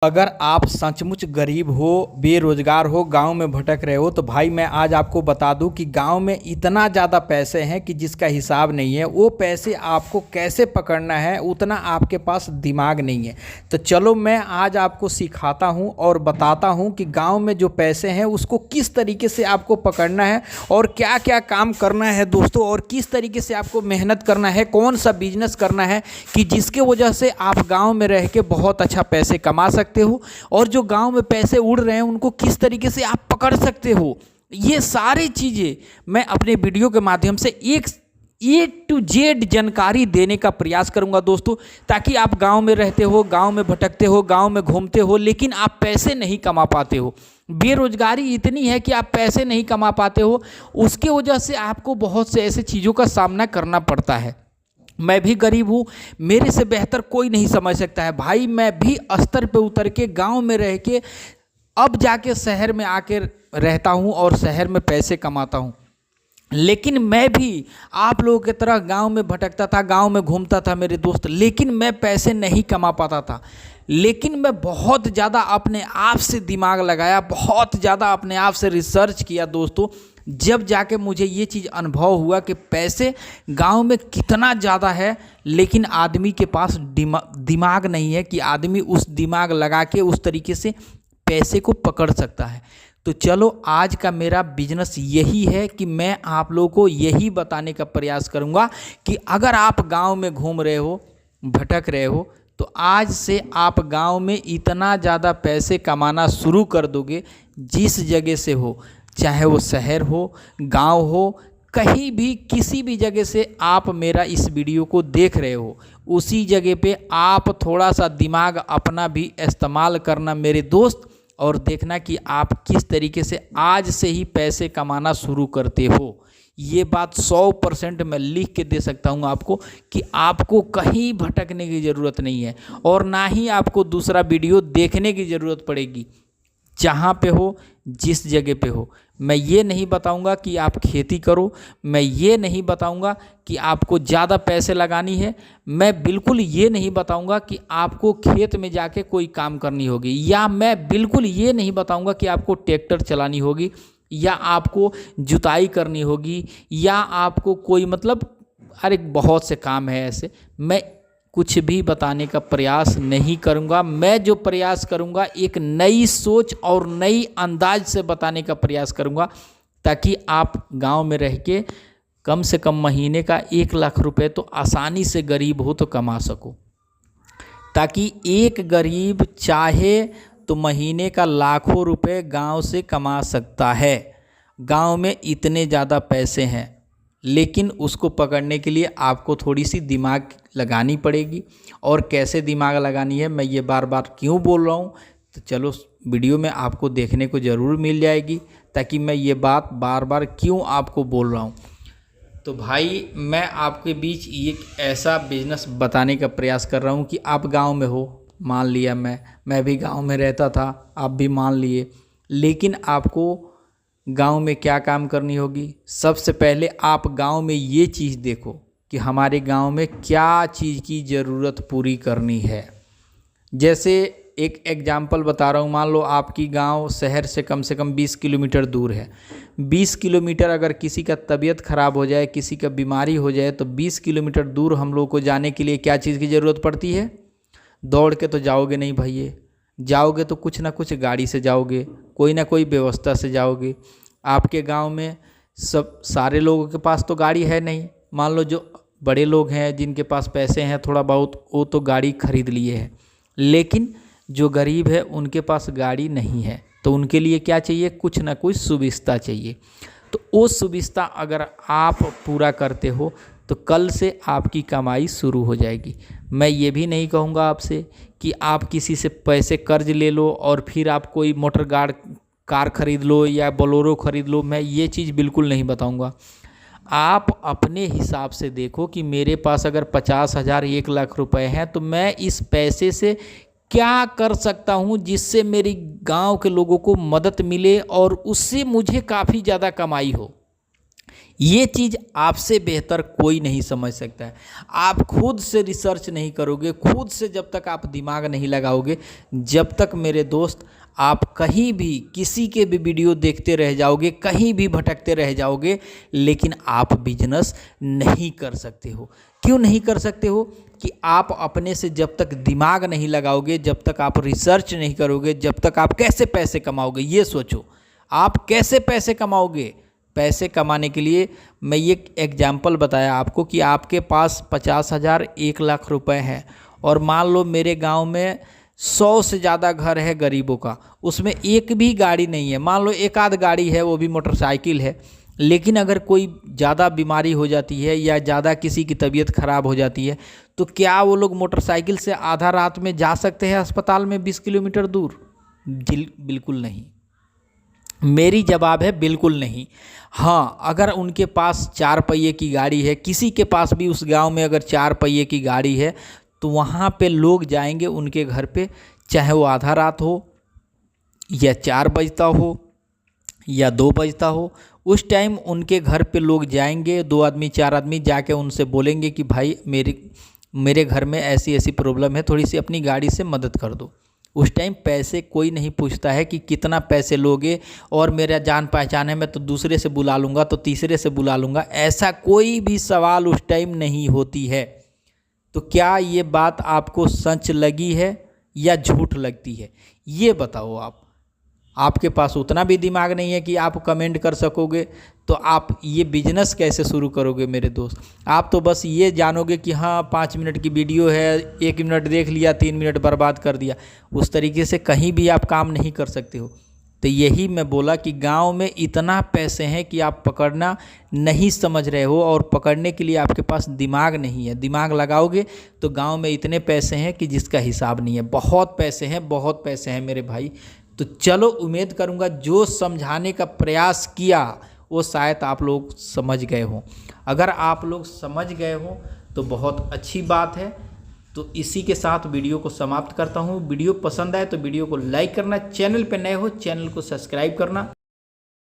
अगर आप सचमुच गरीब हो, बेरोजगार हो, गांव में भटक रहे हो तो भाई मैं आज आपको बता दूं कि गांव में इतना ज़्यादा पैसे हैं कि जिसका हिसाब नहीं है। वो पैसे आपको कैसे पकड़ना है उतना आपके पास दिमाग नहीं है। तो चलो मैं आज आपको सिखाता हूं और बताता हूं कि गांव में जो पैसे हैं उसको किस तरीके से आपको पकड़ना है और क्या क्या काम करना है दोस्तों, और किस तरीके से आपको मेहनत करना है, कौन सा बिजनेस करना है कि जिसके वजह से आप गाँव में रह के बहुत अच्छा पैसे कमा सकते हो, और जो गांव में पैसे उड़ रहे हैं उनको किस तरीके से आप पकड़ सकते हो। ये सारी चीजें मैं अपने वीडियो के माध्यम से एक ए टू जेड जानकारी देने का प्रयास करूंगा दोस्तों, ताकि आप गांव में रहते हो, गांव में भटकते हो, गांव में घूमते हो, लेकिन आप पैसे नहीं कमा पाते हो। बेरोजगारी इतनी है कि आप पैसे नहीं कमा पाते हो, उसके वजह से आपको बहुत से ऐसे चीज़ों का सामना करना पड़ता है। मैं भी गरीब हूँ, मेरे से बेहतर कोई नहीं समझ सकता है भाई। मैं भी स्तर पे उतर के गांव में रह के अब जाके शहर में आके रहता हूँ और शहर में पैसे कमाता हूँ। लेकिन मैं भी आप लोगों की तरह गांव में भटकता था, गांव में घूमता था मेरे दोस्त, लेकिन मैं पैसे नहीं कमा पाता था। लेकिन मैं बहुत ज़्यादा अपने आप से दिमाग लगाया, बहुत ज़्यादा अपने आप से रिसर्च किया दोस्तों, जब जाके मुझे ये चीज़ अनुभव हुआ कि पैसे गांव में कितना ज़्यादा है, लेकिन आदमी के पास दिमाग नहीं है कि आदमी उस दिमाग लगा के उस तरीके से पैसे को पकड़ सकता है। तो चलो आज का मेरा बिजनेस यही है कि मैं आप लोगों को यही बताने का प्रयास करूंगा कि अगर आप गांव में घूम रहे हो, भटक रहे हो, तो आज से आप गांव में इतना ज़्यादा पैसे कमाना शुरू कर दोगे, जिस जगह से हो, चाहे वो शहर हो, गांव हो, कहीं भी किसी भी जगह से आप मेरा इस वीडियो को देख रहे हो, उसी जगह पे आप थोड़ा सा दिमाग अपना भी इस्तेमाल करना मेरे दोस्त, और देखना कि आप किस तरीके से आज से ही पैसे कमाना शुरू करते हो। ये बात 100% मैं लिख के दे सकता हूँ आपको कि आपको कहीं भटकने की ज़रूरत नहीं है, और ना ही आपको दूसरा वीडियो देखने की ज़रूरत पड़ेगी। जहाँ पे हो, जिस जगह पे हो, मैं ये नहीं बताऊंगा कि आप खेती करो, मैं ये नहीं बताऊंगा कि आपको ज़्यादा पैसे लगानी है, मैं बिल्कुल ये नहीं बताऊंगा कि आपको खेत में जाके कोई काम करनी होगी, या मैं बिल्कुल ये नहीं बताऊंगा कि आपको ट्रैक्टर चलानी होगी, या आपको जुताई करनी होगी, या आपको कोई अरे बहुत से काम है ऐसे। मैं कुछ भी बताने का प्रयास नहीं करूंगा। मैं जो प्रयास करूंगा एक नई सोच और नई अंदाज से बताने का प्रयास करूंगा, ताकि आप गांव में रह के कम से कम महीने का 1 लाख रुपए तो आसानी से गरीब हो तो कमा सको, ताकि एक गरीब चाहे तो महीने का लाखों रुपए गांव से कमा सकता है। गांव में इतने ज़्यादा पैसे हैं, लेकिन उसको पकड़ने के लिए आपको थोड़ी सी दिमाग लगानी पड़ेगी। और कैसे दिमाग लगानी है मैं ये बार बार क्यों बोल रहा हूँ, तो चलो वीडियो में आपको देखने को ज़रूर मिल जाएगी, ताकि मैं ये बात बार बार क्यों आपको बोल रहा हूँ। तो भाई मैं आपके बीच एक ऐसा बिजनेस बताने का प्रयास कर रहा हूँ कि आप गांव में हो, मान लिया मैं भी गांव में रहता था, आप भी मान लिए, लेकिन आपको गांव में क्या काम करनी होगी। सबसे पहले आप गांव में ये चीज़ देखो कि हमारे गांव में क्या चीज़ की ज़रूरत पूरी करनी है। जैसे एक एग्जांपल बता रहा हूँ, मान लो आपकी गांव शहर से कम 20 किलोमीटर दूर है। 20 किलोमीटर अगर किसी का तबीयत ख़राब हो जाए, किसी का बीमारी हो जाए, तो 20 किलोमीटर दूर हम लोग को जाने के लिए क्या चीज़ की ज़रूरत पड़ती है। दौड़ के तो जाओगे नहीं भैया, जाओगे तो कुछ ना कुछ गाड़ी से जाओगे, कोई ना कोई व्यवस्था से जाओगे। आपके गांव में सारे लोगों के पास तो गाड़ी है नहीं। मान लो जो बड़े लोग हैं, जिनके पास पैसे हैं थोड़ा बहुत, वो तो गाड़ी खरीद लिए हैं, लेकिन जो गरीब है उनके पास गाड़ी नहीं है, तो उनके लिए क्या चाहिए, कुछ ना कुछ सुविधा चाहिए। तो वो सुविधा अगर आप पूरा करते हो तो कल से आपकी कमाई शुरू हो जाएगी। मैं ये भी नहीं कहूँगा आपसे कि आप किसी से पैसे कर्ज ले लो और फिर आप कोई मोटर कार खरीद लो या बोलेरो खरीद लो, मैं ये चीज़ बिल्कुल नहीं बताऊँगा। आप अपने हिसाब से देखो कि मेरे पास अगर 50,000 1 लाख रुपए हैं, तो मैं इस पैसे से क्या कर सकता हूँ जिससे मेरी गांव के लोगों को मदद मिले और उससे मुझे काफ़ी ज़्यादा कमाई हो। ये चीज़ आपसे बेहतर कोई नहीं समझ सकता है। आप खुद से रिसर्च नहीं करोगे, खुद से जब तक आप दिमाग नहीं लगाओगे, जब तक मेरे दोस्त आप कहीं भी किसी के भी वीडियो देखते रह जाओगे, कहीं भी भटकते रह जाओगे, लेकिन आप बिजनेस नहीं कर सकते हो। क्यों नहीं कर सकते हो? कि आप अपने से जब तक दिमाग नहीं लगाओगे, जब तक आप रिसर्च नहीं करोगे, जब तक आप कैसे पैसे कमाओगे, ये सोचो आप कैसे पैसे कमाओगे। पैसे कमाने के लिए मैं ये एग्जाम्पल बताया आपको कि आपके पास 50,000 1 लाख रुपए है और मान लो मेरे गांव में 100 से ज़्यादा घर है गरीबों का, उसमें एक भी गाड़ी नहीं है, मान लो एक आध गाड़ी है, वो भी मोटरसाइकिल है। लेकिन अगर कोई ज़्यादा बीमारी हो जाती है या ज़्यादा किसी की तबीयत ख़राब हो जाती है, तो क्या वो लोग मोटरसाइकिल से आधा रात में जा सकते हैं अस्पताल में 20 किलोमीटर दूर? बिल्कुल नहीं। मेरी जवाब है बिल्कुल नहीं। हाँ, अगर उनके पास 4 पहिए की गाड़ी है, किसी के पास भी उस गांव में अगर 4 पहिए की गाड़ी है, तो वहाँ पे लोग जाएंगे उनके घर पे, चाहे वो आधा रात हो या 4 बजता हो या 2 बजता हो, उस टाइम उनके घर पे लोग जाएंगे, 2 आदमी 4 आदमी जाके उनसे बोलेंगे कि भाई मेरे घर में ऐसी ऐसी प्रॉब्लम है, थोड़ी सी अपनी गाड़ी से मदद कर दो। उस टाइम पैसे कोई नहीं पूछता है कि कितना पैसे लोगे और मेरा जान पहचान है, मैं तो दूसरे से बुला लूँगा, तो तीसरे से बुला लूँगा, ऐसा कोई भी सवाल उस टाइम नहीं होती है। तो क्या ये बात आपको सच लगी है या झूठ लगती है, ये बताओ आप। आपके पास उतना भी दिमाग नहीं है कि आप कमेंट कर सकोगे, तो आप ये बिजनेस कैसे शुरू करोगे मेरे दोस्त? आप तो बस ये जानोगे कि हाँ 5 मिनट की वीडियो है, 1 मिनट देख लिया, 3 मिनट बर्बाद कर दिया। उस तरीके से कहीं भी आप काम नहीं कर सकते हो। तो यही मैं बोला कि गांव में इतना पैसे हैं कि आप पकड़ना नहीं समझ रहे हो, और पकड़ने के लिए आपके पास दिमाग नहीं है। दिमाग लगाओगे तो गांव में इतने पैसे हैं कि जिसका हिसाब नहीं है। बहुत पैसे हैं, बहुत पैसे हैं मेरे भाई। तो चलो, उम्मीद करूंगा जो समझाने का प्रयास किया वो शायद आप लोग समझ गए हों। अगर आप लोग समझ गए हों तो बहुत अच्छी बात है। तो इसी के साथ वीडियो को समाप्त करता हूँ। वीडियो पसंद आए तो वीडियो को लाइक करना, चैनल पे नए हो चैनल को सब्सक्राइब करना।